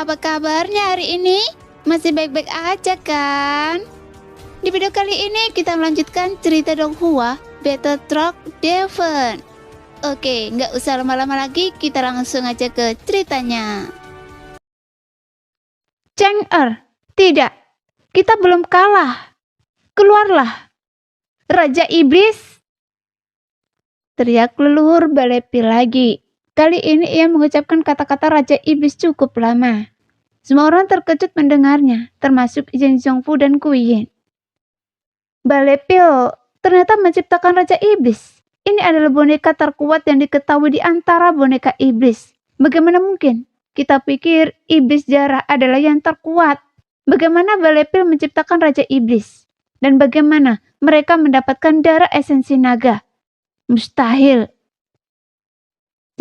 Apa kabarnya hari ini? Masih baik-baik aja kan? Di video kali ini kita melanjutkan cerita Donghua Battle Truck Devon. Oke, nggak usah lama-lama lagi, kita langsung aja ke ceritanya. Chang'er, tidak, kita belum kalah. Keluarlah, Raja Iblis! Teriak leluhur Balepi lagi. Kali ini ia mengucapkan kata-kata Raja Iblis cukup lama. Semua orang terkejut mendengarnya, termasuk Zheng Zhongfu dan Kuyin. Balepil ternyata menciptakan Raja Iblis. Ini adalah boneka terkuat yang diketahui di antara boneka iblis. Bagaimana mungkin? Kita pikir iblis jarah adalah yang terkuat. Bagaimana Balepil menciptakan Raja Iblis? Dan bagaimana mereka mendapatkan darah esensi naga? Mustahil.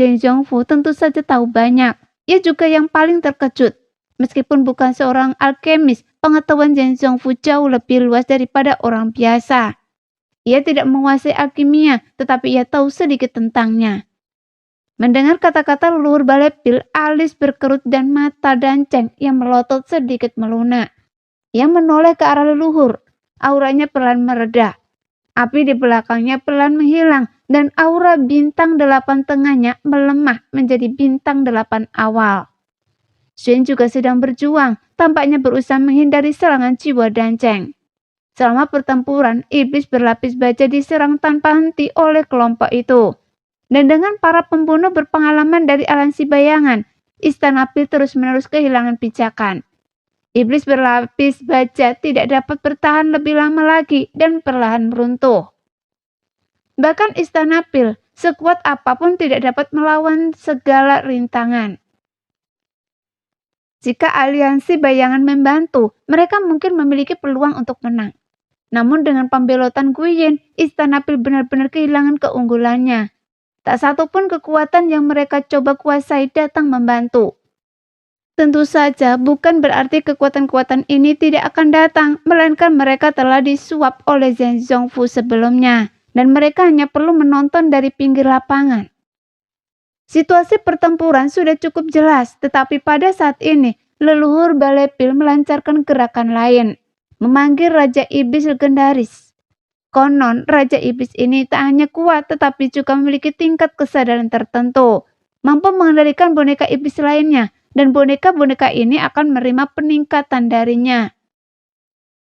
Zheng Zhongfu tentu saja tahu banyak. Ia juga yang paling terkejut. Meskipun bukan seorang alkemis, pengetahuan Zheng Zhongfu jauh lebih luas daripada orang biasa. Ia tidak menguasai alkimia, tetapi ia tahu sedikit tentangnya. Mendengar kata-kata leluhur Balepil, alis berkerut dan mata Danceng yang melotot sedikit melunak. Ia menoleh ke arah leluhur. Auranya perlahan mereda. Api di belakangnya perlahan menghilang dan aura bintang 8 tengahnya melemah menjadi bintang 8 awal. Xuan juga sedang berjuang, tampaknya berusaha menghindari serangan jiwa Danceng. Selama pertempuran, iblis berlapis baja diserang tanpa henti oleh kelompok itu. Dan dengan para pembunuh berpengalaman dari aliansi bayangan, Istana Pil terus-menerus kehilangan pijakan. Iblis berlapis baja tidak dapat bertahan lebih lama lagi dan perlahan meruntuh. Bahkan Istana Pil, sekuat apapun tidak dapat melawan segala rintangan. Jika aliansi bayangan membantu, mereka mungkin memiliki peluang untuk menang. Namun dengan pembelotan Guiyin, Istana Pil benar-benar kehilangan keunggulannya. Tak satupun kekuatan yang mereka coba kuasai datang membantu. Tentu saja bukan berarti kekuatan-kekuatan ini tidak akan datang, melainkan mereka telah disuap oleh Zheng Zhongfu sebelumnya, dan mereka hanya perlu menonton dari pinggir lapangan. Situasi pertempuran sudah cukup jelas, tetapi pada saat ini, leluhur Balepil melancarkan gerakan lain, memanggil Raja Iblis legendaris. Konon, Raja Iblis ini tak hanya kuat, tetapi juga memiliki tingkat kesadaran tertentu, mampu mengendalikan boneka iblis lainnya, dan boneka-boneka ini akan menerima peningkatan darinya.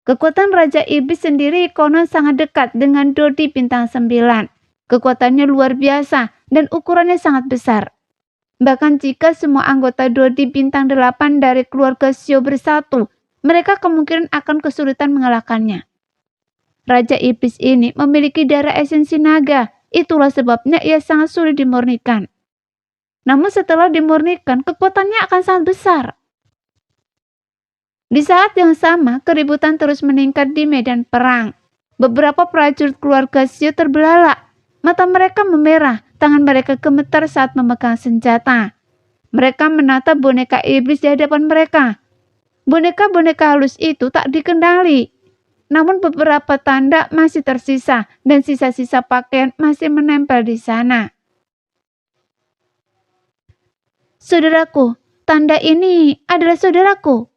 Kekuatan Raja Iblis sendiri konon sangat dekat dengan Dodi Bintang 9. Kekuatannya luar biasa dan ukurannya sangat besar. Bahkan jika semua anggota Dodi Bintang 8 dari keluarga Xiao bersatu, mereka kemungkinan akan kesulitan mengalahkannya. Raja Iblis ini memiliki darah esensi naga, itulah sebabnya ia sangat sulit dimurnikan. Namun setelah dimurnikan, kekuatannya akan sangat besar. Di saat yang sama, keributan terus meningkat di medan perang. Beberapa prajurit keluarga Xiao terbelalak. Mata mereka memerah, tangan mereka gemetar saat memegang senjata. Mereka menatap boneka iblis di hadapan mereka. Boneka-boneka halus itu tak dikendali. Namun beberapa tanda masih tersisa dan sisa-sisa pakaian masih menempel di sana. Saudaraku, tanda ini adalah saudaraku.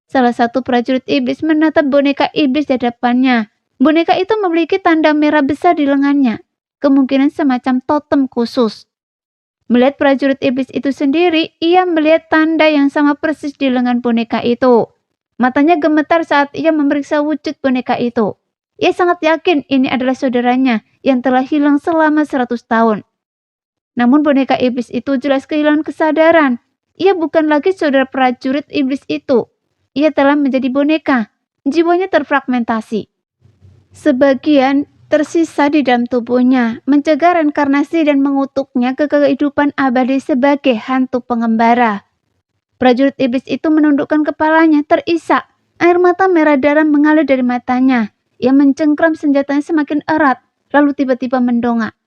Salah satu prajurit iblis menatap boneka iblis di hadapannya. Boneka itu memiliki tanda merah besar di lengannya, kemungkinan semacam totem khusus. Melihat prajurit iblis itu sendiri, ia melihat tanda yang sama persis di lengan boneka itu. Matanya gemetar saat ia memeriksa wujud boneka itu. Ia sangat yakin ini adalah saudaranya yang telah hilang selama 100 tahun. Namun boneka iblis itu jelas kehilangan kesadaran. Ia bukan lagi saudara prajurit iblis itu. Ia telah menjadi boneka. Jiwanya terfragmentasi. Sebagian tersisa di dalam tubuhnya, mencegah reinkarnasi dan mengutuknya ke kehidupan abadi sebagai hantu pengembara. Prajurit iblis itu menundukkan kepalanya, terisak. Air mata merah darah mengalir dari matanya. Ia mencengkram senjatanya semakin erat, lalu tiba-tiba mendongak.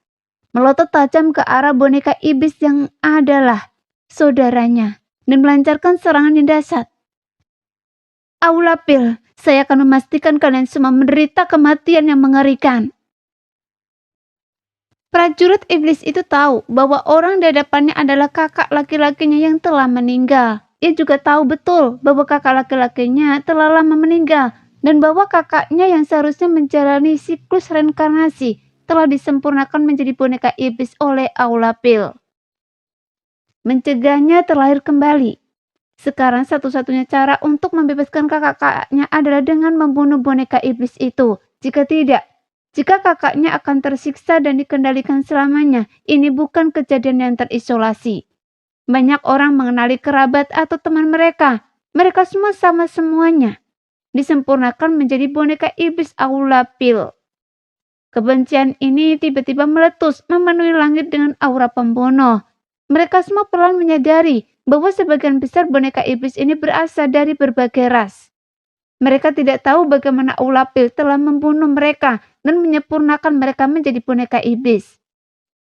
Melotot tajam ke arah boneka iblis yang adalah saudaranya dan melancarkan serangan yang dahsyat. Aulapil, saya akan memastikan kalian semua menderita kematian yang mengerikan. Prajurit iblis itu tahu bahwa orang di hadapannya adalah kakak laki-lakinya yang telah meninggal. ia juga tahu betul bahwa kakak laki-lakinya telah lama meninggal dan bahwa kakaknya yang seharusnya menjalani siklus reinkarnasi telah disempurnakan menjadi boneka iblis oleh Aulapil. Mencegahnya terlahir kembali. Sekarang satu-satunya cara untuk membebaskan kakak-kakaknya adalah dengan membunuh boneka iblis itu. Jika tidak, jika kakaknya akan tersiksa dan dikendalikan selamanya, ini bukan kejadian yang terisolasi. Banyak orang mengenali kerabat atau teman mereka. Mereka semua sama semuanya. Disempurnakan menjadi boneka iblis Aulapil. Kebencian ini tiba-tiba meletus memenuhi langit dengan aura pembunuh. Mereka semua perlahan menyadari bahwa sebagian besar boneka iblis ini berasal dari berbagai ras. Mereka tidak tahu bagaimana Aulapil telah membunuh mereka dan menyempurnakan mereka menjadi boneka iblis.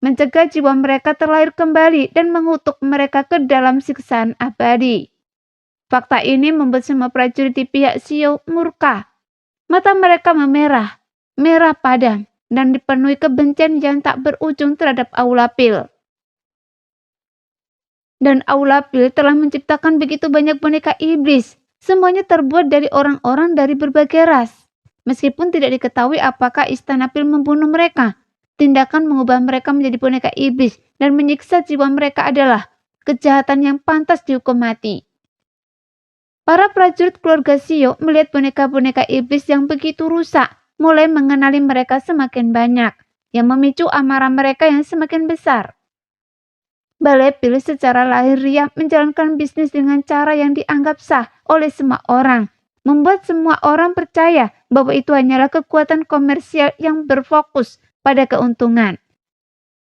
Mencegah jiwa mereka terlahir kembali dan mengutuk mereka ke dalam siksaan abadi. Fakta ini membuat semua prajurit di pihak Xiao murka. Mata mereka memerah, merah padam, dan dipenuhi kebencian yang tak berujung terhadap Aulapil. Dan Aulapil telah menciptakan begitu banyak boneka iblis. Semuanya terbuat dari orang-orang dari berbagai ras. Meskipun tidak diketahui apakah Istana Pil membunuh mereka, tindakan mengubah mereka menjadi boneka iblis dan menyiksa jiwa mereka adalah kejahatan yang pantas dihukum mati. Para prajurit keluarga Xiao melihat boneka-boneka iblis yang begitu rusak, mulai mengenali mereka semakin banyak, yang memicu amarah mereka yang semakin besar. Balepil secara lahiriah menjalankan bisnis dengan cara yang dianggap sah oleh semua orang, membuat semua orang percaya bahwa itu hanyalah kekuatan komersial yang berfokus pada keuntungan.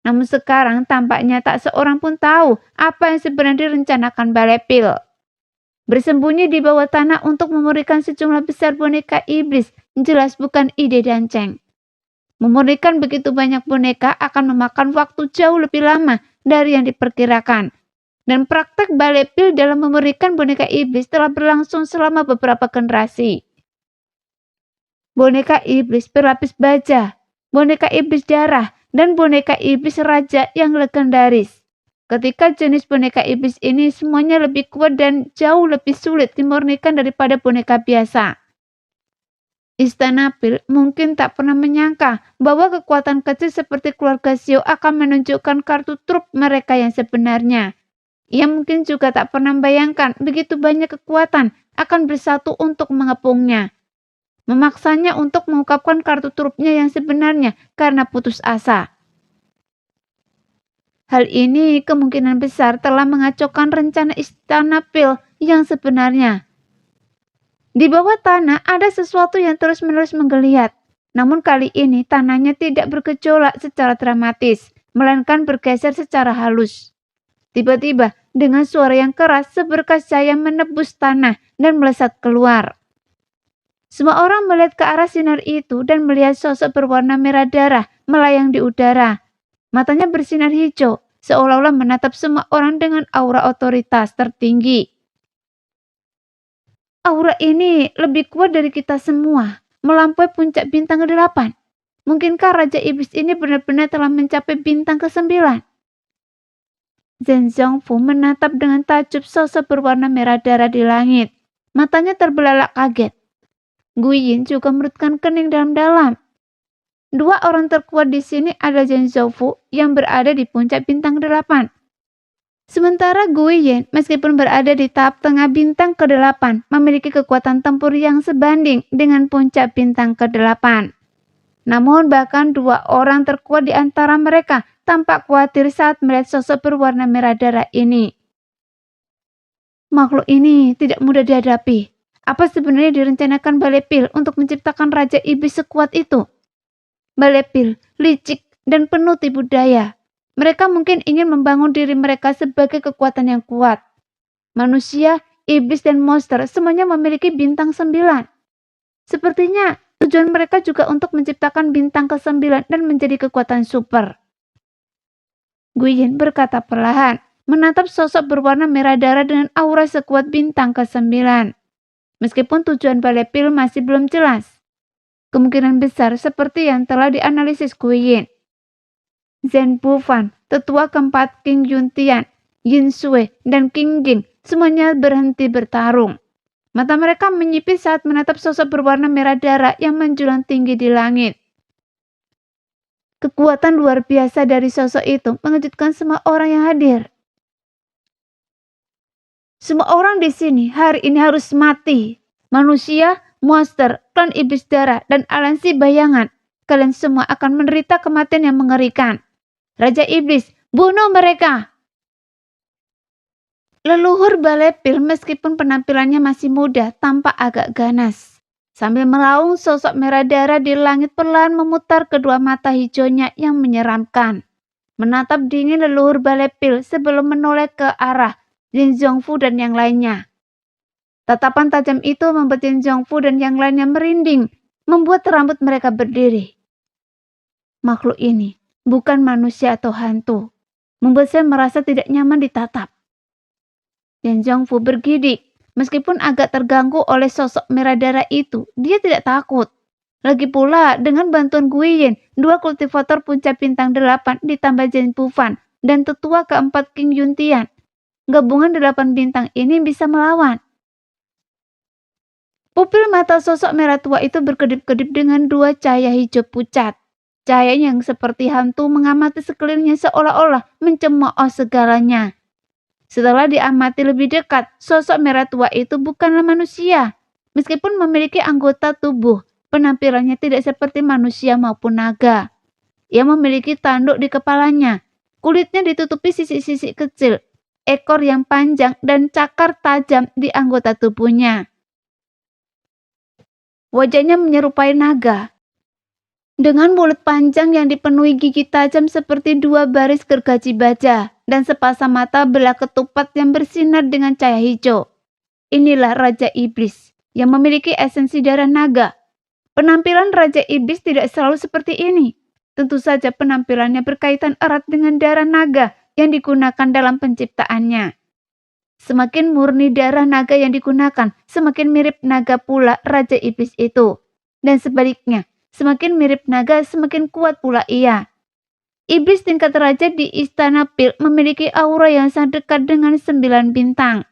Namun sekarang tampaknya tak seorang pun tahu apa yang sebenarnya direncanakan Balepil. Bersembunyi di bawah tanah untuk memurnikan sejumlah besar boneka iblis jelas bukan ide Danceng. Memurnikan begitu banyak boneka akan memakan waktu jauh lebih lama dari yang diperkirakan. Dan praktek Balepil dalam memurnikan boneka iblis telah berlangsung selama beberapa generasi. Boneka iblis berlapis baja, boneka iblis darah, dan boneka iblis raja yang legendaris. Ketika jenis boneka iblis ini semuanya lebih kuat dan jauh lebih sulit dimurnikan daripada boneka biasa. Istana Pil mungkin tak pernah menyangka bahwa kekuatan kecil seperti keluarga Xiao akan menunjukkan kartu truf mereka yang sebenarnya. Ia mungkin juga tak pernah membayangkan begitu banyak kekuatan akan bersatu untuk mengepungnya. Memaksanya untuk mengungkapkan kartu trufnya yang sebenarnya karena putus asa. Hal ini kemungkinan besar telah mengacaukan rencana Istana Pil yang sebenarnya. Di bawah tanah ada sesuatu yang terus-menerus menggeliat. Namun kali ini tanahnya tidak bergejolak secara dramatis, melainkan bergeser secara halus. Tiba-tiba, dengan suara yang keras, seberkas cahaya menebus tanah dan melesat keluar. Semua orang melihat ke arah sinar itu dan melihat sosok berwarna merah darah melayang di udara. Matanya bersinar hijau, seolah-olah menatap semua orang dengan aura otoritas tertinggi. Aura ini lebih kuat dari kita semua, melampaui puncak bintang ke-8. Mungkinkah Raja Iblis ini benar-benar telah mencapai bintang ke-9? Zhen Zhongfu menatap dengan takjub sosok berwarna merah darah di langit. Matanya terbelalak kaget. Guiyin juga merutkan kening dalam-dalam. Dua orang terkuat di sini adalah Zhen Zhongfu yang berada di puncak bintang ke-8. Sementara Guiyin, meskipun berada di tahap tengah bintang ke-8, memiliki kekuatan tempur yang sebanding dengan puncak bintang ke-8. Namun bahkan dua orang terkuat di antara mereka tampak khawatir saat melihat sosok berwarna merah darah ini. Makhluk ini tidak mudah dihadapi. Apa sebenarnya direncanakan Balepil untuk menciptakan Raja Iblis sekuat itu? Balepil, licik, dan penuh tipu daya. Mereka mungkin ingin membangun diri mereka sebagai kekuatan yang kuat. Manusia, iblis, dan monster semuanya memiliki bintang 9. Sepertinya tujuan mereka juga untuk menciptakan bintang ke-9 dan menjadi kekuatan super. Guiyin berkata perlahan, menatap sosok berwarna merah darah dengan aura sekuat bintang ke-9. Meskipun tujuan Balepil masih belum jelas. Kemungkinan besar seperti yang telah dianalisis Guiyin. Zhen Bufan, tetua keempat King Yuntian, Yin Sui, dan King Jing semuanya berhenti bertarung. Mata mereka menyipit saat menatap sosok berwarna merah darah yang menjulang tinggi di langit. Kekuatan luar biasa dari sosok itu mengejutkan semua orang yang hadir. Semua orang di sini hari ini harus mati. Manusia, monster, klan iblis darah, dan aliansi bayangan. Kalian semua akan menderita kematian yang mengerikan. Raja Iblis, bunuh mereka! Leluhur Balepil meskipun penampilannya masih muda tampak agak ganas. Sambil melaung, sosok merah darah di langit perlahan memutar kedua mata hijaunya yang menyeramkan. Menatap dingin leluhur Balepil sebelum menoleh ke arah Jin Zhongfu dan yang lainnya. Tatapan tajam itu membuat Jin Zhongfu dan yang lainnya merinding, membuat rambut mereka berdiri. Makhluk ini bukan manusia atau hantu, membuat saya merasa tidak nyaman ditatap. Jin Zhongfu bergidik, meskipun agak terganggu oleh sosok merah darah itu, dia tidak takut. Lagi pula, dengan bantuan Guiyin, 2 kultivator puncak bintang 8 ditambah Jin Bufan dan tetua keempat King Yuntian, gabungan 8 bintang ini bisa melawan. Pupil mata sosok merah tua itu berkedip-kedip dengan 2 cahaya hijau pucat. Cahaya yang seperti hantu mengamati sekelilingnya seolah-olah mencemooh segalanya. Setelah diamati lebih dekat, sosok merah tua itu bukanlah manusia. Meskipun memiliki anggota tubuh, penampilannya tidak seperti manusia maupun naga. Ia memiliki tanduk di kepalanya, kulitnya ditutupi sisik-sisik kecil, ekor yang panjang dan cakar tajam di anggota tubuhnya. Wajahnya menyerupai naga, dengan mulut panjang yang dipenuhi gigi tajam seperti 2 baris gergaji baja, dan sepasang mata belah ketupat yang bersinar dengan cahaya hijau. Inilah Raja Iblis yang memiliki esensi darah naga. Penampilan Raja Iblis tidak selalu seperti ini. Tentu saja penampilannya berkaitan erat dengan darah naga yang digunakan dalam penciptaannya. Semakin murni darah naga yang digunakan, semakin mirip naga pula Raja Iblis itu. Dan sebaliknya, semakin mirip naga, semakin kuat pula ia. Iblis tingkat raja di Istana Pil memiliki aura yang sangat dekat dengan 9 bintang.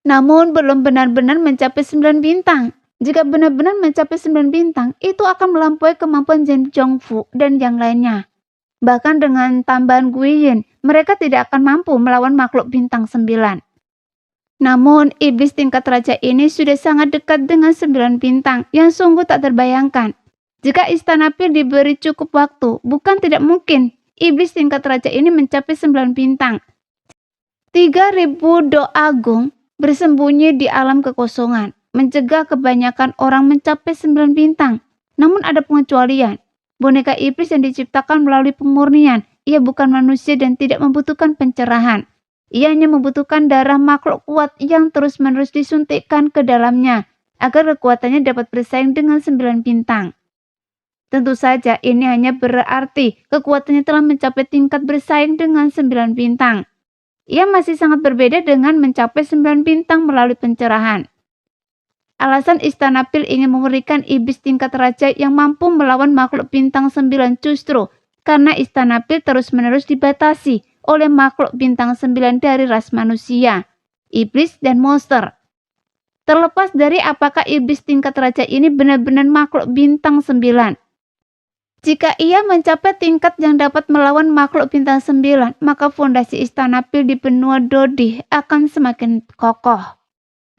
Namun belum benar-benar mencapai 9 bintang. Jika benar-benar mencapai 9 bintang, itu akan melampaui kemampuan Jin Zhongfu dan yang lainnya. Bahkan dengan tambahan Guiyin, mereka tidak akan mampu melawan makhluk bintang 9. Namun, iblis tingkat raja ini sudah sangat dekat dengan 9 bintang yang sungguh tak terbayangkan. Jika Istana Pil diberi cukup waktu, bukan tidak mungkin iblis tingkat raja ini mencapai 9 bintang. 3.000 doa agung bersembunyi di alam kekosongan, mencegah kebanyakan orang mencapai 9 bintang. Namun ada pengecualian. Boneka iblis yang diciptakan melalui pemurnian, ia bukan manusia dan tidak membutuhkan pencerahan. Ia hanya membutuhkan darah makhluk kuat yang terus-menerus disuntikkan ke dalamnya, agar kekuatannya dapat bersaing dengan 9 bintang. Tentu saja ini hanya berarti kekuatannya telah mencapai tingkat bersaing dengan 9 bintang. Ia masih sangat berbeda dengan mencapai 9 bintang melalui pencerahan. Alasan Istana Pil ingin memberikan iblis tingkat raja yang mampu melawan makhluk bintang 9 justru karena Istana Pil terus-menerus dibatasi oleh makhluk bintang 9 dari ras manusia, iblis dan monster. Terlepas dari apakah iblis tingkat raja ini benar-benar makhluk bintang 9. Jika ia mencapai tingkat yang dapat melawan makhluk bintang 9, maka fondasi Istana Pil di benua Dodih akan semakin kokoh.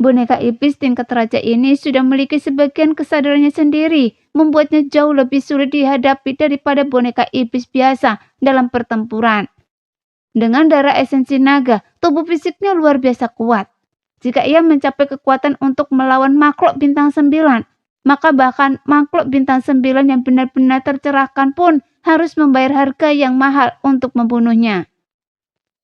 Boneka iblis tingkat raja ini sudah memiliki sebagian kesadarannya sendiri, membuatnya jauh lebih sulit dihadapi daripada boneka iblis biasa dalam pertempuran. Dengan darah esensi naga, tubuh fisiknya luar biasa kuat. Jika ia mencapai kekuatan untuk melawan makhluk bintang 9, maka bahkan makhluk bintang 9 yang benar-benar tercerahkan pun harus membayar harga yang mahal untuk membunuhnya.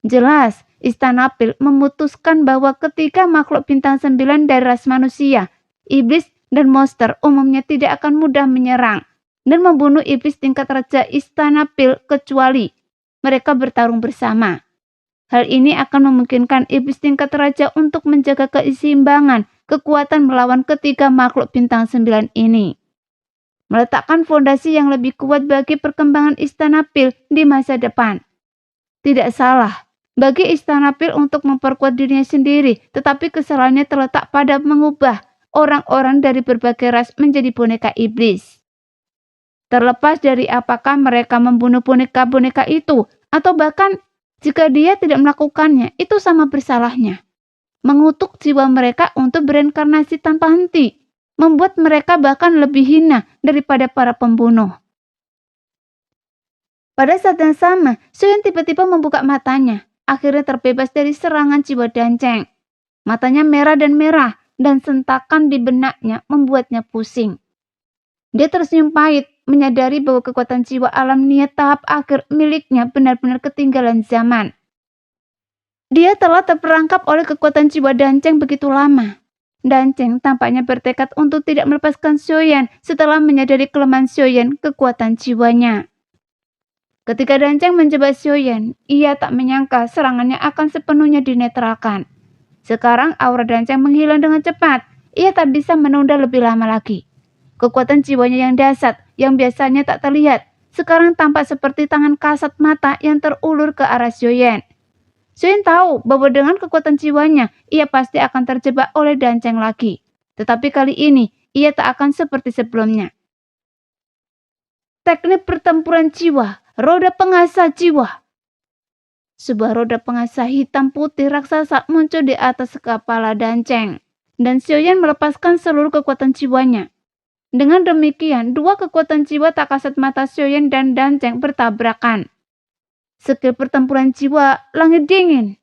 Jelas, Istana Pil memutuskan bahwa ketika makhluk bintang 9 dari ras manusia, iblis dan monster umumnya tidak akan mudah menyerang dan membunuh iblis tingkat raja Istana Pil kecuali mereka bertarung bersama. Hal ini akan memungkinkan iblis tingkat raja untuk menjaga keseimbangan kekuatan melawan ketiga makhluk bintang 9 ini. Meletakkan fondasi yang lebih kuat bagi perkembangan Istana Pil di masa depan. Tidak salah, Bagi istana pil untuk memperkuat dirinya sendiri, tetapi kesalahannya terletak pada mengubah orang-orang dari berbagai ras menjadi boneka iblis. Terlepas dari apakah mereka membunuh boneka-boneka itu, atau bahkan jika dia tidak melakukannya, itu sama bersalahnya. Mengutuk jiwa mereka untuk bereinkarnasi tanpa henti, membuat mereka bahkan lebih hina daripada para pembunuh. Pada saat yang sama, Suyen tiba-tiba membuka matanya, akhirnya terbebas dari serangan jiwa Danceng. Matanya merah, dan sentakan di benaknya membuatnya pusing. Dia tersenyum pahit, menyadari bahwa kekuatan jiwa alam niat tahap akhir miliknya benar-benar ketinggalan zaman. Dia telah terperangkap oleh kekuatan jiwa Danceng begitu lama. Danceng tampaknya bertekad untuk tidak melepaskan Xiaoyan setelah menyadari kelemahan Xiaoyan kekuatan jiwanya. Ketika Danceng menjebak Xiaoyan, ia tak menyangka serangannya akan sepenuhnya dinetralkan. Sekarang aura Danceng menghilang dengan cepat, ia tak bisa menunda lebih lama lagi. Kekuatan jiwanya yang dahsyat, yang biasanya tak terlihat, sekarang tampak seperti tangan kasat mata yang terulur ke arah Xiaoyan. Xiaoyan tahu bahwa dengan kekuatan jiwanya, ia pasti akan terjebak oleh Danceng lagi. Tetapi kali ini, ia tak akan seperti sebelumnya. Teknik pertempuran jiwa, roda pengasah jiwa. Sebuah roda pengasah hitam putih raksasa muncul di atas kepala Danceng, dan Xiaoyan melepaskan seluruh kekuatan jiwanya. Dengan demikian, dua kekuatan jiwa tak kasat mata Xiaoyan dan Danceng bertabrakan. Skill pertempuran jiwa, langit dingin.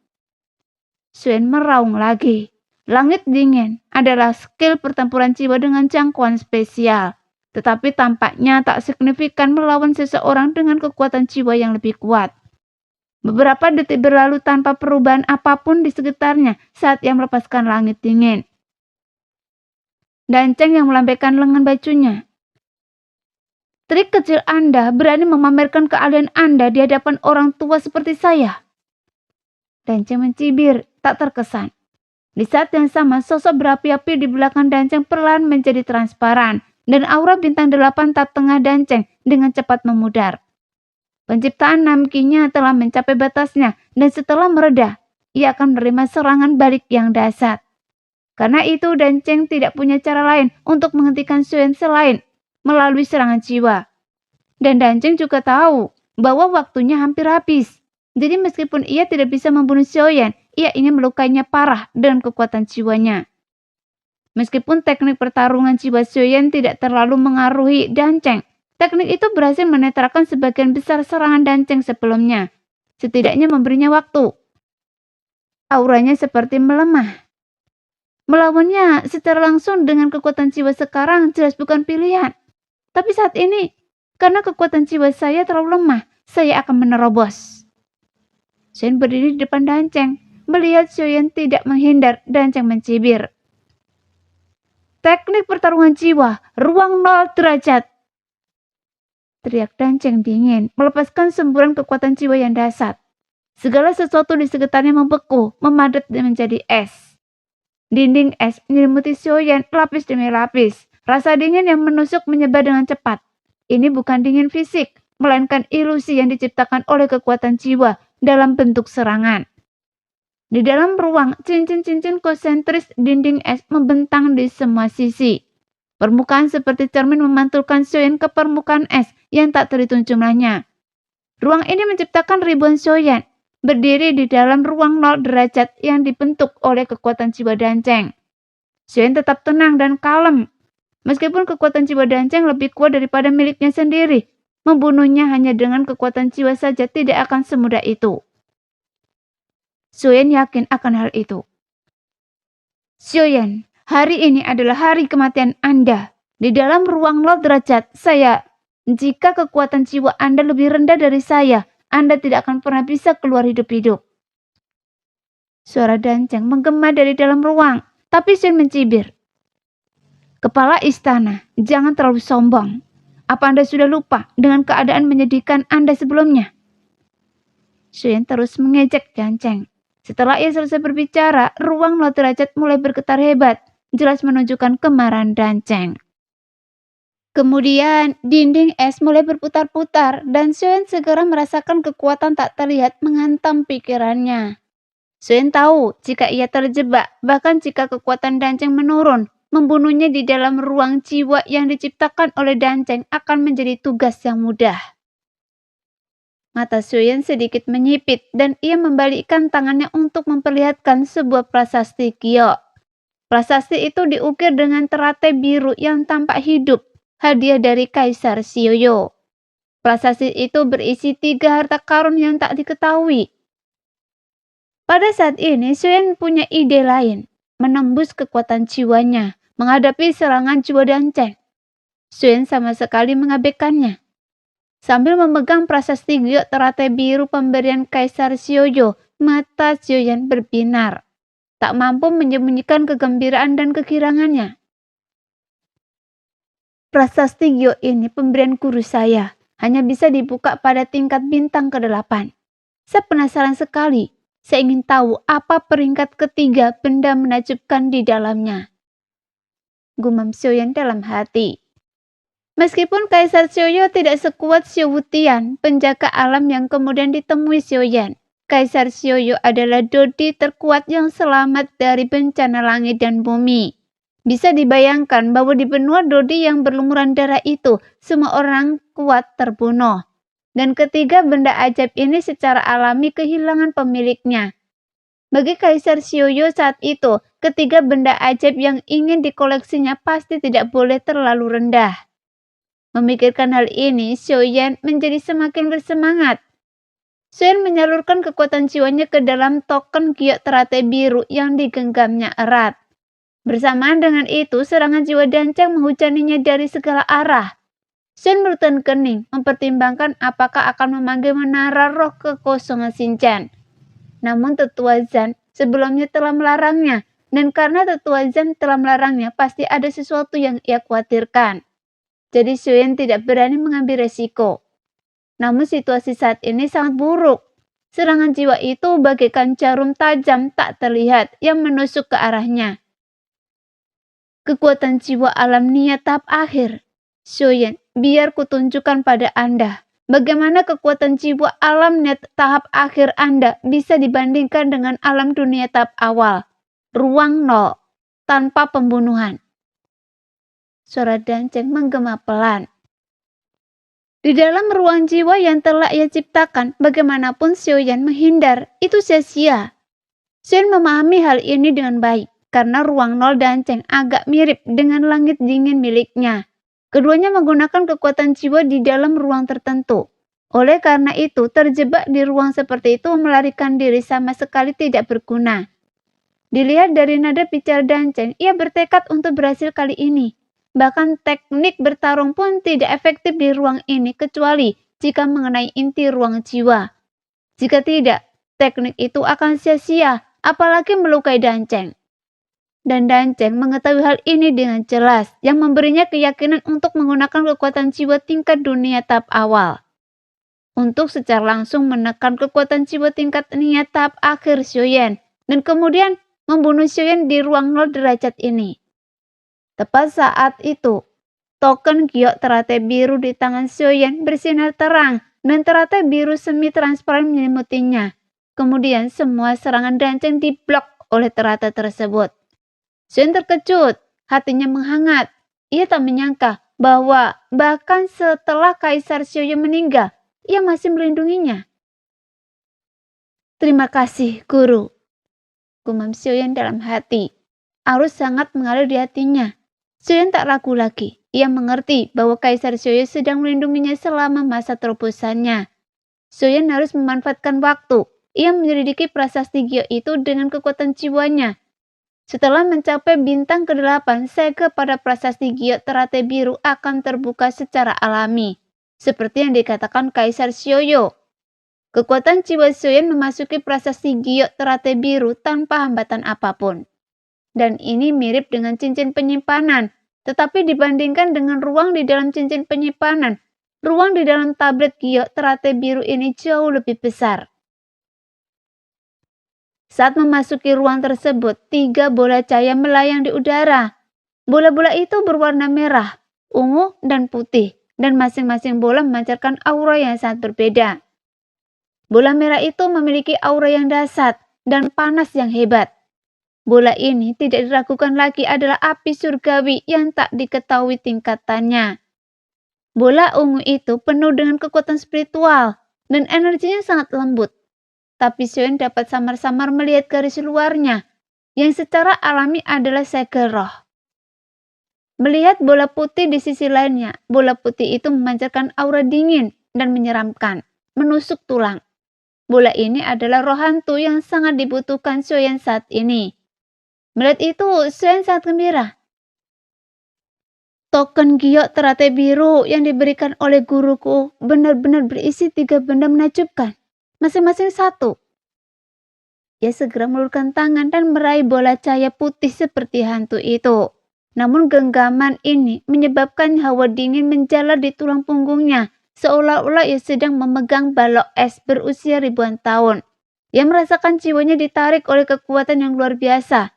Xiaoyan meraung lagi. Langit dingin adalah skill pertempuran jiwa dengan jangkauan spesial, tetapi tampaknya tak signifikan melawan seseorang dengan kekuatan jiwa yang lebih kuat. Beberapa detik berlalu tanpa perubahan apapun di sekitarnya saat ia melepaskan langit dingin. Danceng yang melambaikan lengan bajunya. Trik kecil Anda berani memamerkan keahlian Anda di hadapan orang tua seperti saya. Danceng mencibir, tak terkesan. Di saat yang sama, sosok berapi-api di belakang Danceng perlahan menjadi transparan, dan aura bintang 8 tahap tengah Danceng dengan cepat memudar. Penciptaan Namkinya telah mencapai batasnya, dan setelah mereda, ia akan menerima serangan balik yang dahsyat. Karena itu Danceng tidak punya cara lain untuk menghentikan Xiaoyan selain melalui serangan jiwa. Dan Danceng juga tahu bahwa waktunya hampir habis. Jadi meskipun ia tidak bisa membunuh Xiaoyan, ia ingin melukainya parah dengan kekuatan jiwanya. Meskipun teknik pertarungan jiwa Xiaoyan tidak terlalu mengaruhi Danceng, teknik itu berhasil menetralkan sebagian besar serangan Danceng sebelumnya. Setidaknya memberinya waktu. Auranya seperti melemah. Melawannya secara langsung dengan kekuatan jiwa sekarang jelas bukan pilihan. Tapi saat ini, karena kekuatan jiwa saya terlalu lemah, saya akan menerobos. Xiaoyan berdiri di depan Danceng. Melihat Xiaoyan tidak menghindar, Danceng mencibir. Teknik pertarungan jiwa, ruang 0 derajat. Teriak Danceng dingin, melepaskan semburan kekuatan jiwa yang dahsyat. Segala sesuatu di sekitarnya membeku, memadat dan menjadi es. Dinding es menyelimuti Xiaoyan lapis demi lapis. Rasa dingin yang menusuk menyebar dengan cepat. Ini bukan dingin fisik, melainkan ilusi yang diciptakan oleh kekuatan jiwa dalam bentuk serangan. Di dalam ruang, cincin-cincin konsentris dinding es membentang di semua sisi. Permukaan seperti cermin memantulkan Xiaoyan ke permukaan es yang tak terhitung jumlahnya. Ruang ini menciptakan ribuan Xiaoyan, berdiri di dalam ruang 0 derajat yang dibentuk oleh kekuatan jiwa Danceng. Xiaoyan tetap tenang dan kalem. Meskipun kekuatan jiwa Danceng lebih kuat daripada miliknya sendiri, membunuhnya hanya dengan kekuatan jiwa saja tidak akan semudah itu. Xiaoyan yakin akan hal itu. Xiaoyan, hari ini adalah hari kematian Anda. Di dalam ruang 0 derajat, jika kekuatan jiwa Anda lebih rendah dari saya, Anda tidak akan pernah bisa keluar hidup-hidup. Suara Danceng menggema dari dalam ruang, tapi Xiaoyan mencibir. Kepala istana, jangan terlalu sombong. Apa Anda sudah lupa dengan keadaan menyedihkan Anda sebelumnya? Xiaoyan terus mengejek Danceng. Setelah ia selesai berbicara, ruang 0 derajat mulai bergetar hebat, jelas menunjukkan kemarahan Danceng. Kemudian dinding es mulai berputar-putar dan Suen segera merasakan kekuatan tak terlihat menghantam pikirannya. Suen tahu jika ia terjebak, bahkan jika kekuatan Danceng menurun, membunuhnya di dalam ruang jiwa yang diciptakan oleh Danceng akan menjadi tugas yang mudah. Mata Suen sedikit menyipit dan ia membalikkan tangannya untuk memperlihatkan sebuah prasasti giok. Prasasti itu diukir dengan teratai biru yang tampak hidup, hadiah dari Kaisar Sioyo. Prasasti itu berisi 3 harta karun yang tak diketahui. Pada saat ini, Suen punya ide lain, menembus kekuatan jiwanya, menghadapi serangan jiwa Danceng. Suen sama sekali mengabaikannya. Sambil memegang prasasti giok teratai biru pemberian Kaisar Sioyo, mata Sioyan berbinar, tak mampu menyembunyikan kegembiraan dan kegirangannya. Prasasti giok ini pemberian guru saya, hanya bisa dibuka pada tingkat bintang ke-8. Saya penasaran sekali. Saya ingin tahu apa peringkat ketiga benda menakjubkan di dalamnya. Gumam Sioyan dalam hati. Meskipun Kaisar Sioyo tidak sekuat Xiao Wutian, penjaga alam yang kemudian ditemui Sioyan, Kaisar Sioyo adalah Dodi terkuat yang selamat dari bencana langit dan bumi. Bisa dibayangkan bahwa di benua Dodi yang berlumuran darah itu, semua orang kuat terbunuh. Dan ketiga benda ajaib ini secara alami kehilangan pemiliknya. Bagi Kaisar Sioyo saat itu, ketiga benda ajaib yang ingin dikoleksinya pasti tidak boleh terlalu rendah. Memikirkan hal ini, Sioyan menjadi semakin bersemangat. Sioyan menyalurkan kekuatan jiwanya ke dalam token giok teratai biru yang digenggamnya erat. Bersamaan dengan itu, serangan jiwa Danceng menghujaninya dari segala arah. Sioyan bertahan kening, mempertimbangkan apakah akan memanggil menara roh kekosongan Shinchan. Namun Tetua Zan sebelumnya telah melarangnya, dan karena Tetua Zan telah melarangnya, pasti ada sesuatu yang ia khawatirkan. Jadi Sioyan tidak berani mengambil resiko. Namun situasi saat ini sangat buruk. Serangan jiwa itu bagaikan jarum tajam tak terlihat yang menusuk ke arahnya. Kekuatan jiwa alam niat tahap akhir. Sioyan, biar kutunjukkan pada Anda bagaimana kekuatan jiwa alam niat tahap akhir Anda bisa dibandingkan dengan alam dunia tahap awal. Ruang 0, tanpa pembunuhan. Suara Danceng menggema pelan. Di dalam ruang jiwa yang telah ia ciptakan, bagaimanapun Sioyan menghindar, itu sia-sia. Sioyan memahami hal ini dengan baik, karena ruang 0 Danceng agak mirip dengan langit dingin miliknya. Keduanya menggunakan kekuatan jiwa di dalam ruang tertentu. Oleh karena itu, terjebak di ruang seperti itu melarikan diri sama sekali tidak berguna. Dilihat dari nada bicara Danceng, ia bertekad untuk berhasil kali ini. Bahkan teknik bertarung pun tidak efektif di ruang ini kecuali jika mengenai inti ruang jiwa. Jika tidak, teknik itu akan sia-sia, apalagi melukai Danceng. Dan Danceng mengetahui hal ini dengan jelas, yang memberinya keyakinan untuk menggunakan kekuatan jiwa tingkat dunia tahap awal. Untuk secara langsung menekan kekuatan jiwa tingkat niat tahap akhir Sioyan, dan kemudian membunuh Sioyan di ruang 0 derajat ini. Tepat saat itu, token giok teratai biru di tangan Sioyan bersinar terang dan teratai biru semi transparan menyelimutinya. Kemudian semua serangan Danceng diblok oleh teratai tersebut. Sioyan terkejut, hatinya menghangat. Ia tak menyangka bahwa bahkan setelah Kaisar Sioyo meninggal, ia masih melindunginya. Terima kasih, Guru. Gumam Sioyan dalam hati. Arus sangat mengalir di hatinya. Sioyan tak ragu lagi. Ia mengerti bahwa Kaisar Sioyo sedang melindunginya selama masa terobosannya. Sioyan harus memanfaatkan waktu. Ia menyelidiki prasasti giok itu dengan kekuatan jiwanya. Setelah mencapai bintang ke-8, segel pada prasasti giok teratai biru akan terbuka secara alami. Seperti yang dikatakan Kaisar Sioyo. Kekuatan jiwa Sioyan memasuki prasasti giok teratai biru tanpa hambatan apapun. Dan ini mirip dengan cincin penyimpanan, tetapi dibandingkan dengan ruang di dalam cincin penyimpanan, ruang di dalam tablet giok teratai biru ini jauh lebih besar. Saat memasuki ruang tersebut, 3 bola cahaya melayang di udara. Bola-bola itu berwarna merah, ungu, dan putih, dan masing-masing bola memancarkan aura yang sangat berbeda. Bola merah itu memiliki aura yang dahsyat dan panas yang hebat. Bola ini tidak diragukan lagi adalah api surgawi yang tak diketahui tingkatannya. Bola ungu itu penuh dengan kekuatan spiritual dan energinya sangat lembut. Tapi Xion dapat samar-samar melihat garis luarnya, yang secara alami adalah segel roh. Melihat bola putih di sisi lainnya, bola putih itu memancarkan aura dingin dan menyeramkan, menusuk tulang. Bola ini adalah roh hantu yang sangat dibutuhkan Xion saat ini. Melihat itu, Xion sangat gembira. Token giok teratai biru yang diberikan oleh guruku benar-benar berisi 3 benda menakjubkan, masing-masing 1. Ia segera mengulurkan tangan dan meraih bola cahaya putih seperti hantu itu. Namun genggaman ini menyebabkan hawa dingin menjalar di tulang punggungnya, seolah-olah ia sedang memegang balok es berusia ribuan tahun. Ia merasakan jiwanya ditarik oleh kekuatan yang luar biasa.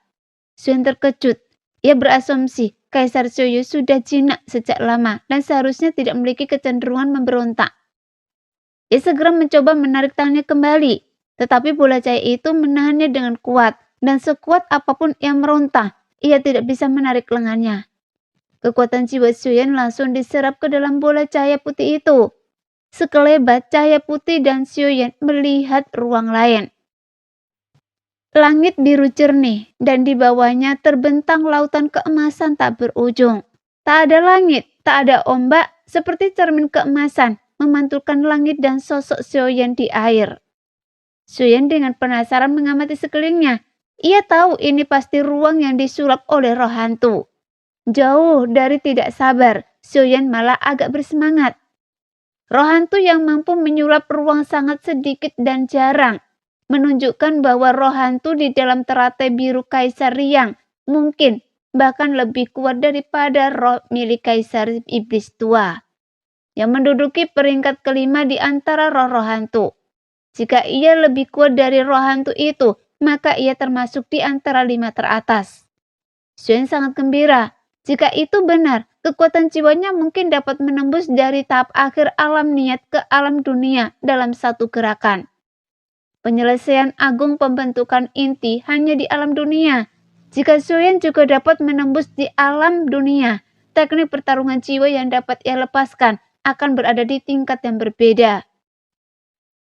Xion terkejut. Ia berasumsi Kaisar Xiuyou sudah jinak sejak lama dan seharusnya tidak memiliki kecenderungan memberontak. Ia segera mencoba menarik tangannya kembali, tetapi bola cahaya itu menahannya dengan kuat, dan sekuat apapun ia meronta, ia tidak bisa menarik lengannya. Kekuatan jiwa Xion langsung diserap ke dalam bola cahaya putih itu. Sekelebat cahaya putih dan Xion melihat ruang lain. Langit biru jernih dan di bawahnya terbentang lautan keemasan tak berujung. Tak ada langit, tak ada ombak, seperti cermin keemasan memantulkan langit dan sosok Xion di air. Xion dengan penasaran mengamati sekelilingnya. Ia tahu ini pasti ruang yang disulap oleh roh hantu. Jauh dari tidak sabar, Xion malah agak bersemangat. Roh hantu yang mampu menyulap ruang sangat sedikit dan jarang, menunjukkan bahwa roh hantu di dalam teratai biru Kaisar Riang mungkin bahkan lebih kuat daripada roh milik Kaisar Iblis Tua, yang menduduki peringkat kelima di antara roh-roh hantu. Jika ia lebih kuat dari roh hantu itu, maka ia termasuk di antara 5 teratas. Xion sangat gembira. Jika itu benar, kekuatan jiwanya mungkin dapat menembus dari tahap akhir alam niat ke alam dunia dalam satu gerakan. Penyelesaian agung pembentukan inti hanya di alam dunia. Jika Xion juga dapat menembus di alam dunia, teknik pertarungan jiwa yang dapat ia lepaskan akan berada di tingkat yang berbeda.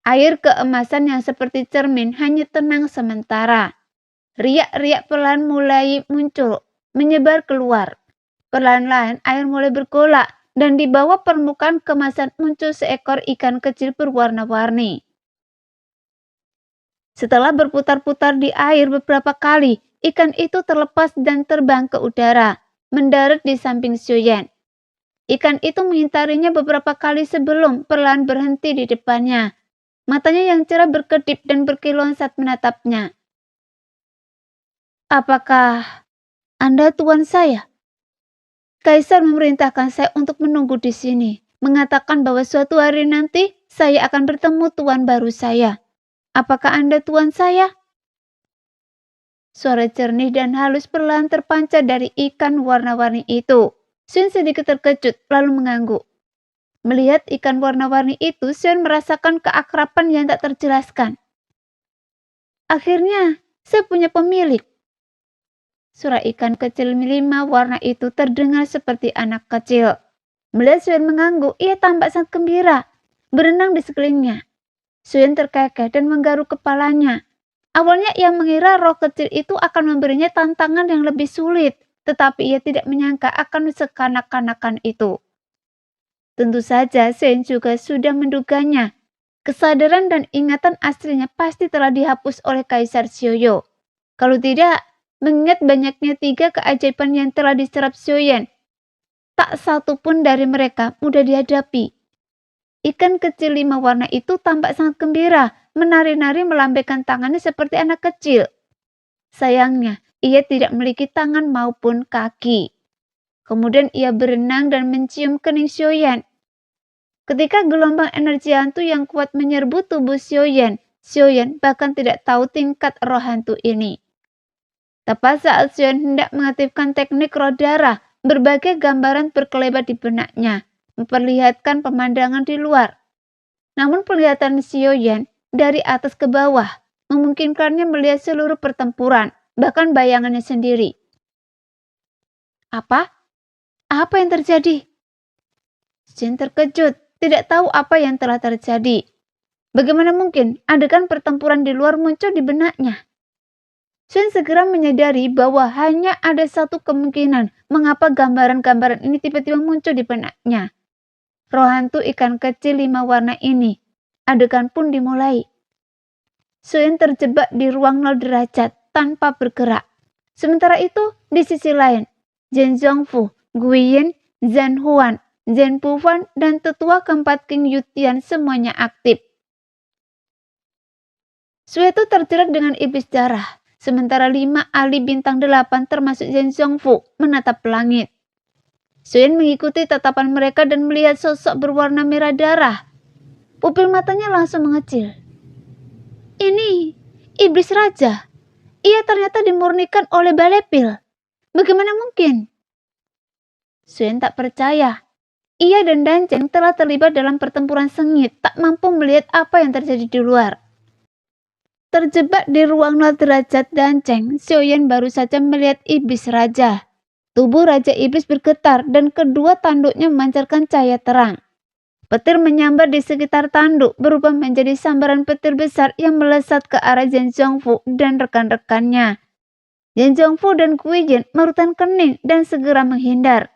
Air keemasan yang seperti cermin hanya tenang sementara. Riak-riak perlahan mulai muncul, menyebar keluar. Perlahan-lahan air mulai bergolak dan di bawah permukaan kemasan muncul seekor ikan kecil berwarna-warni. Setelah berputar-putar di air beberapa kali, ikan itu terlepas dan terbang ke udara, mendarat di samping Xion. Ikan itu mengintarinya beberapa kali sebelum perlahan berhenti di depannya. Matanya yang cerah berkedip dan berkilauan saat menatapnya. "Apakah Anda tuan saya?" Kaisar memerintahkan saya untuk menunggu di sini, mengatakan bahwa suatu hari nanti saya akan bertemu tuan baru saya. Apakah Anda tuan saya? Suara jernih dan halus perlahan terpancar dari ikan warna-warni itu. Xion sedikit terkejut lalu mengangguk. Melihat ikan warna-warni itu, Xion merasakan keakraban yang tak terjelaskan. "Akhirnya, saya punya pemilik." Suara ikan kecil 5 warna itu terdengar seperti anak kecil. Melihat Xion mengangguk, ia tampak sangat gembira, berenang di sekelilingnya. Xion terkekeh dan menggaruk kepalanya. Awalnya ia mengira roh kecil itu akan memberinya tantangan yang lebih sulit, tetapi ia tidak menyangka akan sekanak-kanakan itu. Tentu saja Xion juga sudah menduganya. Kesadaran dan ingatan aslinya pasti telah dihapus oleh Kaisar Xiuyou. Kalau tidak, mengingat banyaknya 3 keajaiban yang telah diserap Xion, tak satu pun dari mereka mudah dihadapi. Ikan kecil 5 warna itu tampak sangat gembira, menari-nari melambaikan tangannya seperti anak kecil. Sayangnya, ia tidak memiliki tangan maupun kaki. Kemudian ia berenang dan mencium kening Xion. Ketika gelombang energi hantu yang kuat menyerbu tubuh Xion bahkan tidak tahu tingkat roh hantu ini. Tepat saat Xion hendak mengaktifkan teknik roh darah, Berbagai gambaran berkelebat di benaknya, memperlihatkan pemandangan di luar. Namun penglihatan Xiaoyan dari atas ke bawah memungkinkannya melihat seluruh pertempuran, bahkan bayangannya sendiri. Apa? Apa yang terjadi? Jin terkejut, tidak tahu apa yang telah terjadi. Bagaimana mungkin adegan pertempuran di luar muncul di benaknya? Sun segera menyadari bahwa hanya ada satu kemungkinan mengapa gambaran-gambaran ini tiba-tiba muncul di benaknya. Roh hantu ikan kecil 5 warna ini. Adegan pun dimulai. Sun terjebak di ruang 0 derajat tanpa bergerak. Sementara itu, di sisi lain, Zhen Zhongfu, Guiyin, Zhan Huan, Zhen Pufan, dan tetua keempat King Yutian semuanya aktif. Sue itu terjerat dengan iblis darah, sementara 5 ahli bintang 8 termasuk Zhen Zhongfu menatap langit. Sue mengikuti tatapan mereka dan melihat sosok berwarna merah darah. Pupil matanya langsung mengecil. Ini iblis raja. Ia ternyata dimurnikan oleh Balepil. Bagaimana mungkin? Sue tak percaya. Ia dan Danceng telah terlibat dalam pertempuran sengit, tak mampu melihat apa yang terjadi di luar. Terjebak di ruang 0 derajat Danceng, Xiaoyan baru saja melihat iblis raja. Tubuh Raja Iblis bergetar dan kedua tanduknya memancarkan cahaya terang. Petir menyambar di sekitar tanduk berubah menjadi sambaran petir besar yang melesat ke arah Zhen Zhongfu dan rekan-rekannya. Zhen Zhongfu dan Guiyin merutan kening dan segera menghindar.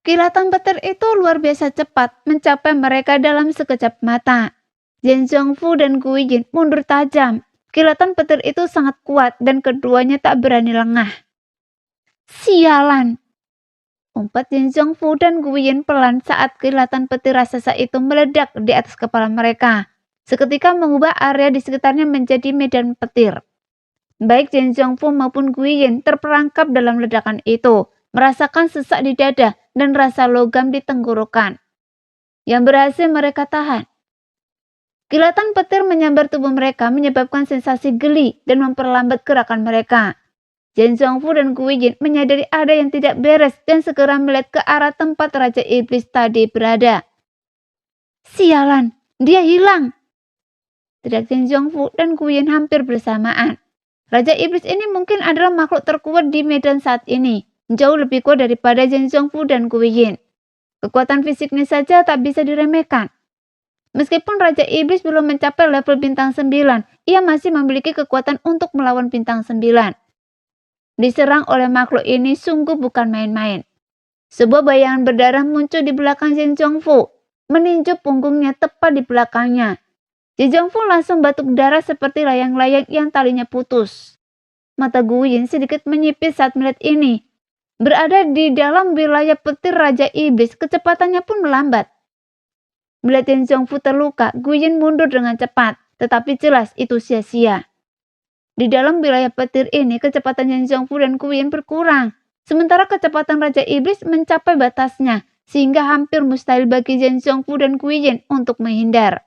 Kilatan petir itu luar biasa cepat mencapai mereka dalam sekejap mata. Zhen Zhongfu dan Guiyin mundur tajam. Kilatan petir itu sangat kuat dan keduanya tak berani lengah. Sialan! Umpat Zhen Zhongfu dan Guiyin pelan saat kilatan petir raksasa itu meledak di atas kepala mereka. Seketika mengubah area di sekitarnya menjadi medan petir. Baik Zhen Zhongfu maupun Guiyin terperangkap dalam ledakan itu, merasakan sesak di dada dan rasa logam di tenggorokan. Yang berhasil mereka tahan. Kilatan petir menyambar tubuh mereka menyebabkan sensasi geli dan memperlambat gerakan mereka. Zhen Zhongfu dan Guiyin menyadari ada yang tidak beres dan segera melihat ke arah tempat Raja Iblis tadi berada. Sialan, dia hilang! Teriak Zhen Zhongfu dan Guiyin hampir bersamaan. Raja Iblis ini mungkin adalah makhluk terkuat di medan saat ini, jauh lebih kuat daripada Zhen Zhongfu dan Guiyin. Kekuatan fisiknya saja tak bisa diremehkan. Meskipun Raja Iblis belum mencapai level bintang 9, ia masih memiliki kekuatan untuk melawan bintang 9. Diserang oleh makhluk ini sungguh bukan main-main. Sebuah bayangan berdarah muncul di belakang Zhen Zhongfu, meninju punggungnya tepat di belakangnya. Zhen Zhongfu langsung batuk darah seperti layang-layang yang talinya putus. Mata Guiyin sedikit menyipit saat melihat ini. Berada di dalam wilayah petir Raja Iblis, kecepatannya pun melambat. Melihat Zhen Zhongfu terluka, Guiyin mundur dengan cepat, tetapi jelas itu sia-sia. Di dalam wilayah petir ini, kecepatan Zhen Zhongfu dan Guiyin berkurang, sementara kecepatan Raja Iblis mencapai batasnya, sehingga hampir mustahil bagi Zhen Zhongfu dan Guiyin untuk menghindar.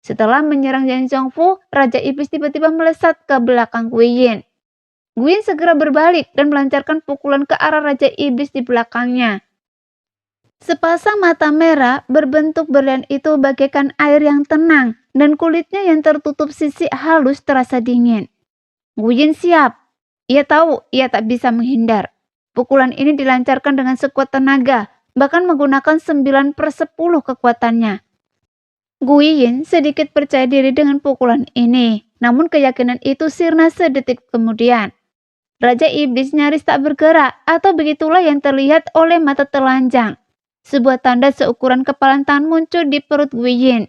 Setelah menyerang Zhen Zhongfu, Raja Iblis tiba-tiba melesat ke belakang Guiyin. Guiyin segera berbalik dan melancarkan pukulan ke arah Raja Iblis di belakangnya. Sepasang mata merah berbentuk berlian itu bagaikan air yang tenang dan kulitnya yang tertutup sisik halus terasa dingin. Guiyin siap. Ia tahu ia tak bisa menghindar. Pukulan ini dilancarkan dengan sekuat tenaga, bahkan menggunakan 9/10 kekuatannya. Guiyin sedikit percaya diri dengan pukulan ini, namun keyakinan itu sirna sedetik kemudian. Raja Iblis nyaris tak bergerak, atau begitulah yang terlihat oleh mata telanjang. Sebuah tanda seukuran kepalan tangan muncul di perut Guiyin.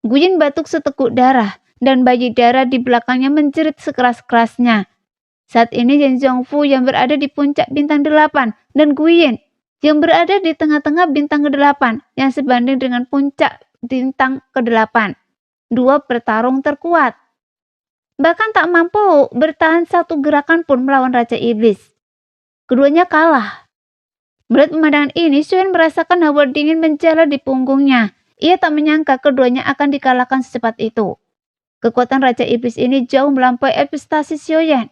Guiyin batuk seteguk darah, dan bayi darah di belakangnya menjerit sekeras-kerasnya. Saat ini Zhen Zhongfu yang berada di puncak bintang 8 dan Guiyin yang berada di tengah-tengah bintang ke-8 yang sebanding dengan puncak bintang ke-8. Dua petarung terkuat. Bahkan tak mampu bertahan satu gerakan pun melawan Raja Iblis. Keduanya kalah. Melihat pemandangan ini, Suen merasakan hawa dingin menjalar di punggungnya. Ia tak menyangka keduanya akan dikalahkan secepat itu. Kekuatan Raja Iblis ini jauh melampaui ekspektasi Xiaoyan.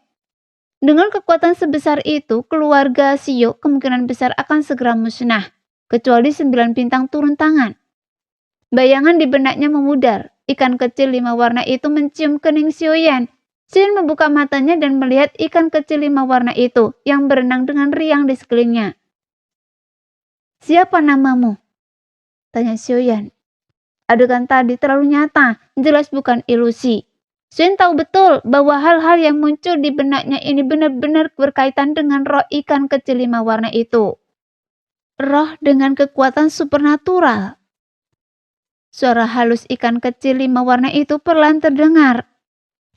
Dengan kekuatan sebesar itu, keluarga Sio kemungkinan besar akan segera musnah, kecuali 9 bintang turun tangan. Bayangan di benaknya memudar. Ikan kecil 5 warna itu mencium kening Xiaoyan. Xiaoyan membuka matanya dan melihat ikan kecil 5 warna itu yang berenang dengan riang di sekelilingnya. "Siapa namamu?" tanya Xiaoyan. Adegan tadi terlalu nyata, jelas bukan ilusi. Xiaoyan tahu betul bahwa hal-hal yang muncul di benaknya ini benar-benar berkaitan dengan roh ikan kecil 5 warna itu. Roh dengan kekuatan supernatural. Suara halus ikan kecil 5 warna itu perlahan terdengar.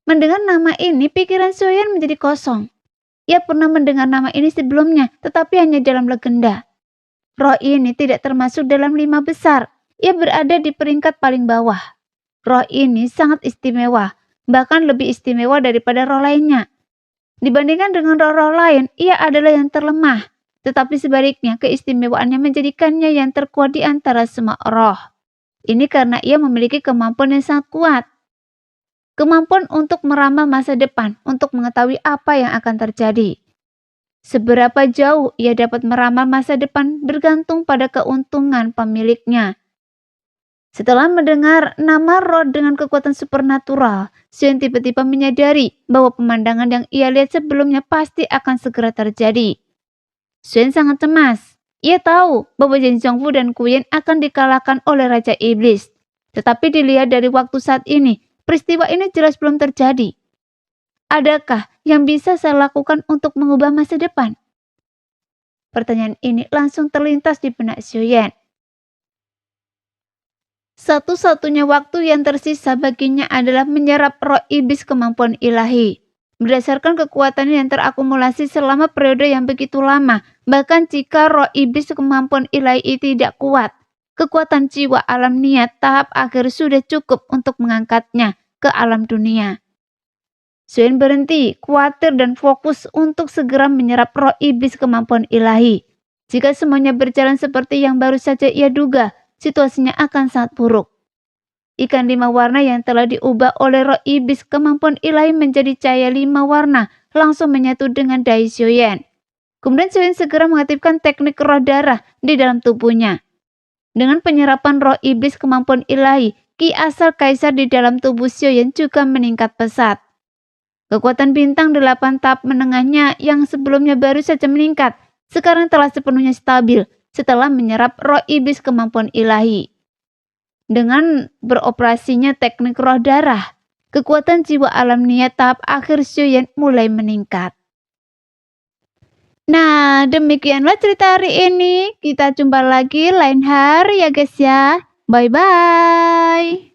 Mendengar nama ini, pikiran Xiaoyan menjadi kosong. Ia pernah mendengar nama ini sebelumnya, tetapi hanya dalam legenda. Roh ini tidak termasuk dalam 5 besar. Ia berada di peringkat paling bawah. Roh ini sangat istimewa, bahkan lebih istimewa daripada roh lainnya. Dibandingkan dengan roh-roh lain, ia adalah yang terlemah. Tetapi sebaliknya, keistimewaannya menjadikannya yang terkuat di antara semua roh. Ini karena ia memiliki kemampuan yang sangat kuat. Kemampuan untuk meramal masa depan, untuk mengetahui apa yang akan terjadi. Seberapa jauh ia dapat meramal masa depan bergantung pada keuntungan pemiliknya. Setelah mendengar nama roh dengan kekuatan supernatural, Xiaoyan tiba-tiba menyadari bahwa pemandangan yang ia lihat sebelumnya pasti akan segera terjadi. Xiaoyan sangat cemas. Ia tahu bahwa Jin Zhongfu dan Kuyen akan dikalahkan oleh Raja Iblis. Tetapi dilihat dari waktu saat ini, peristiwa ini jelas belum terjadi. Adakah yang bisa saya lakukan untuk mengubah masa depan? Pertanyaan ini langsung terlintas di benak Xiaoyan. Satu-satunya waktu yang tersisa baginya adalah menyerap roh iblis kemampuan ilahi. Berdasarkan kekuatannya yang terakumulasi selama periode yang begitu lama, bahkan jika roh iblis kemampuan ilahi tidak kuat, kekuatan jiwa alam niat tahap akhir sudah cukup untuk mengangkatnya ke alam dunia. Xiaoyan berhenti, khawatir dan fokus untuk segera menyerap roh iblis kemampuan ilahi. Jika semuanya berjalan seperti yang baru saja ia duga, situasinya akan sangat buruk. Ikan 5 warna yang telah diubah oleh roh iblis kemampuan ilahi menjadi cahaya 5 warna langsung menyatu dengan dai Xiaoyan. Kemudian Xiaoyan segera mengaktifkan teknik roh darah di dalam tubuhnya. Dengan penyerapan roh iblis kemampuan ilahi, ki asal kaisar di dalam tubuh Xiaoyan juga meningkat pesat. Kekuatan bintang 8 tahap menengahnya yang sebelumnya baru saja meningkat, sekarang telah sepenuhnya stabil setelah menyerap roh iblis kemampuan ilahi. Dengan beroperasinya teknik roh darah, kekuatan jiwa alam niat tahap akhir Xiaoyan mulai meningkat. Nah, demikianlah cerita hari ini. Kita jumpa lagi lain hari ya guys ya. Bye-bye.